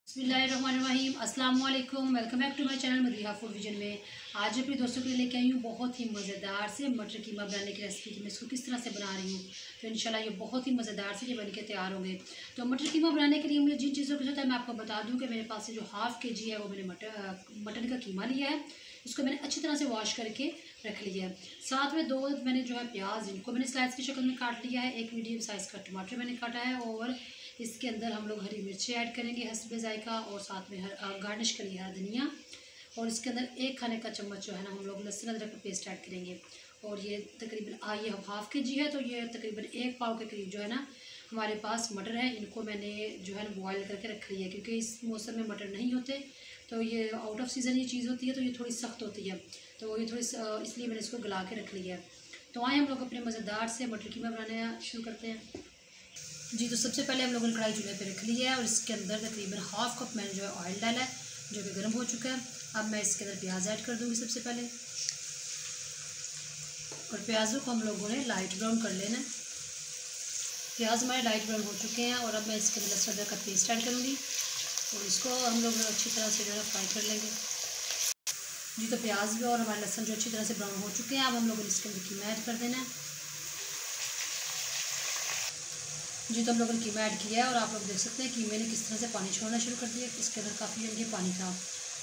बिस्मिल्लाहिर्रहमानिर्रहीम, अस्सलाम वालेकुम। Welcome back to my channel Madiha food vision में। आज अपने दोस्तों के लिए लेके आई हूँ बहुत ही मज़ेदार से मटर कीमा बनाने की रेसिपी कि मैं इसको किस तरह से बना रही हूँ। तो इंशाल्लाह ये बहुत ही मज़ेदार से ये बन के तैयार होंगे। तो मटर कीमा बनाने के लिए मुझे जिन चीज़ों की ज़रूरत है मैं आपको बता दूँ कि मेरे पास से जो हाफ़ kg है वो मैंने मटन का कीमा लिया है। इसको मैंने अच्छी तरह से वॉश करके रख लिया है। साथ में दो मैंने जो है प्याज, इनको मैंने स्लाइस की शक्ल में काट लिया है। एक मीडियम साइज़ का टमाटर मैंने काटा है और इसके अंदर हम लोग हरी मिर्ची ऐड करेंगे हस्बे जायका, और साथ में गार्निश करेंगे हरा धनिया। और इसके अंदर एक खाने का चम्मच जो है ना हम लोग लहसुन अदरक का पेस्ट ऐड करेंगे। और ये तकरीबन ये हाफ़ kg है तो ये तकरीबन 1 पाव के करीब जो है ना हमारे पास मटर है। इनको मैंने जो है ना बॉयल करके रख लिया है क्योंकि इस मौसम में मटर नहीं होते, तो ये आउट ऑफ सीज़न ये चीज़ होती है तो ये थोड़ी सख्त होती है, तो ये थोड़ी इसलिए मैंने इसको गला के रख लिया है। तो आए हम लोग अपने मज़ेदार से मटर कीमा बनाना शुरू करते हैं जी। तो सबसे पहले हम लोगों ने कढ़ाई चूल्हे पे रख ली है और इसके अंदर तकरीबन हाफ़ कप मैंने जो है ऑयल डाला है जो कि गर्म हो चुका है। अब मैं इसके अंदर प्याज ऐड कर दूँगी सबसे पहले, और प्याज़ों को हम लोगों ने लाइट ब्राउन कर लेना है। प्याज हमारे लाइट ब्राउन हो चुके हैं और अब मैं इसके अंदर लहसुन अदरक का पेस्ट ऐड करूँगी और इसको हम लोग अच्छी तरह से जो है फ्राई कर लेंगे जी। तो प्याज भी और हमारे लहसुन जो अच्छी तरह से ब्राउन हो चुके हैं। अब हम लोगों ने इसके अंदर कीमा ऐड कर देना है जी। तो हम लोगों ने कीमा ऐड किया है और आप लोग देख सकते हैं कीमे ने किस तरह से पानी छोड़ना शुरू कर दिया। इसके अंदर काफ़ी जल्दी पानी था।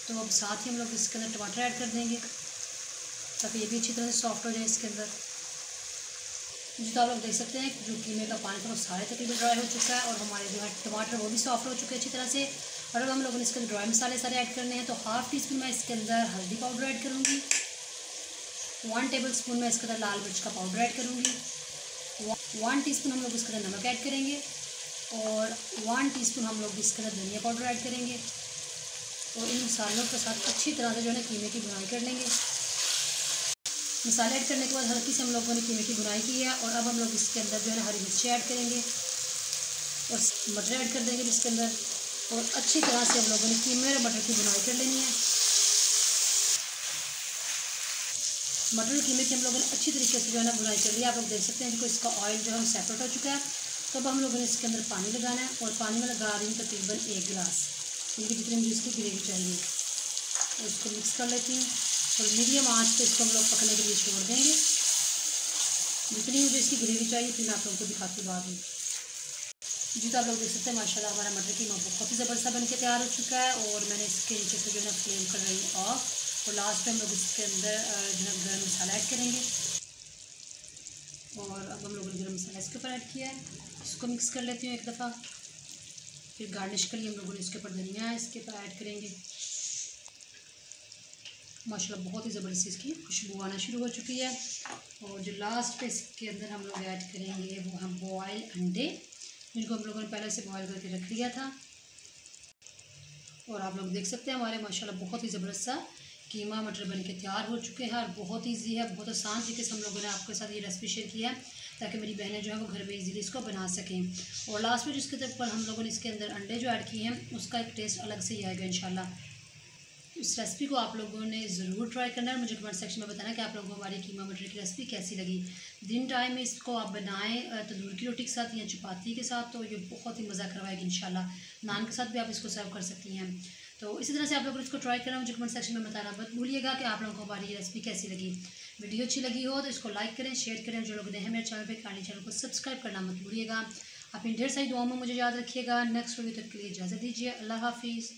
तो अब साथ ही हम लोग इसके अंदर टमाटर ऐड कर देंगे ताकि ये भी अच्छी तरह से सॉफ्ट हो जाए इसके अंदर जी। तो आप लोग देख सकते हैं जो कीमे का पानी था वो सारे तकरीबन ड्राई हो चुका है और हमारे जो है टमाटर वो भी सॉफ्ट हो चुके हैं अच्छी तरह से। और अब हम लोगों ने इसके अंदर ड्राई मसाले सारे ऐड करने हैं। तो हाफ़ टी स्पून मैं इसके अंदर हल्दी पाउडर ऐड करूँगी, 1 टेबल स्पून मैं इसके अंदर लाल मिर्च का पाउडर ऐड करूँगी, 1 टीस्पून हम लोग इसके अंदर नमक ऐड करेंगे और 1 टीस्पून हम लोग इसके अंदर धनिया पाउडर ऐड करेंगे। और इन मसालों के साथ अच्छी तरह से जो है ना कीमे की भुनाई कर लेंगे। मसाले ऐड करने के बाद हल्की से हम लोगों ने कीमे की भुनाई की है और अब हम लोग इसके अंदर जो है ना हरी मिर्ची ऐड करेंगे और मटर ऐड कर देंगे इसके अंदर, और अच्छी तरह से हम लोगों ने कीमे और मटर की भुनाई कर लेनी है। मटर और कीमे की हम लोगों ने अच्छी तरीके से जो है ना भुनाई कर लिया। आप लोग देख सकते हैं कि इसका ऑयल जो है सेपरेट हो चुका है। तो अब हम लोगों ने इसके अंदर पानी लगाना है और पानी में लगा रही हूँ तकरीबन 1 गिलास, क्योंकि जितनी मुझे इसकी ग्रेवी चाहिए। और इसको मिक्स कर लेती हूँ और मीडियम आंच पे इसको हम लोग पकने के लिए छोड़ देंगे। जितनी मुझे इसकी ग्रेवी चाहिए फिर मैं आप लोगों को दिखाती हूँ बाद में जी। तो आप लोग देख सकते हैं माशाल्लाह हमारा मटर कीमा बहुत ही ज़बरदस्त बन के तैयार हो चुका है। और मैंने इसके नीचे से जो है ना फ्लेम कर रही हूँ ऑफ, और लास्ट में हम लोग इसके अंदर जो है गर्म मसाला ऐड करेंगे। और अब हम लोगों ने गर्म मसाला इसके ऊपर ऐड किया है, इसको मिक्स कर लेती हूँ एक दफ़ा। फिर गार्निश के लिए हम लोगों ने इसके ऊपर धनिया इसके ऊपर ऐड करेंगे। माशाल्लाह बहुत ही ज़बरदस्त इसकी खुशबू आना शुरू हो चुकी है। और जो लास्ट पे इसके अंदर हम लोग ऐड करेंगे वो हम बॉयल अंडे, जिनको हम लोगों ने पहले से बॉयल करके रख लिया था। और आप लोग देख सकते हैं हमारे माशाल्लाह बहुत ही ज़बरदस्त सा कीमा मटर बन के तैयार हो चुके हैं। और बहुत ईजी है, बहुत आसान तरीके से हम लोगों ने आपके साथ ये रेसिपी शेयर किया है ताकि मेरी बहनें जो है वो घर में इजीली इसको बना सकें। और लास्ट में जिसके ऊपर हम लोगों ने इसके अंदर अंडे जो ऐड किए हैं उसका एक टेस्ट अलग से ही आएगा इंशाल्लाह। इस रेसिपी को आप लोगों ने ज़रूर ट्राई करना है। मुझे कमेंट सेक्शन में बताना कि आप लोगों को हमारी कीमा मटर की रेसिपी कैसी लगी। दिन टाइम में इसको आप बनाएं तंदूर की रोटी के साथ या चपाती के साथ, तो ये बहुत ही मज़ा करवाएगी इंशाल्लाह। नान के साथ भी आप इसको सर्व कर सकती हैं। तो इसी तरह से आप लोगों को इसको ट्राई करना, मुझे कमेंट सेक्शन में बताना मत भूलिएगा कि आप लोगों को हमारी ये रेसिपी कैसी लगी। वीडियो अच्छी लगी हो तो इसको लाइक करें, शेयर करें। जो लोग नए हैं मेरे चैनल पर काली चैनल को सब्सक्राइब करना मत भूलिएगा। अपनी ढेर सारी दुआओं में मुझे याद रखिएगा। नेक्स्ट वीडियो तक के लिए इजाज़त दीजिए। अल्लाह हाफिज़।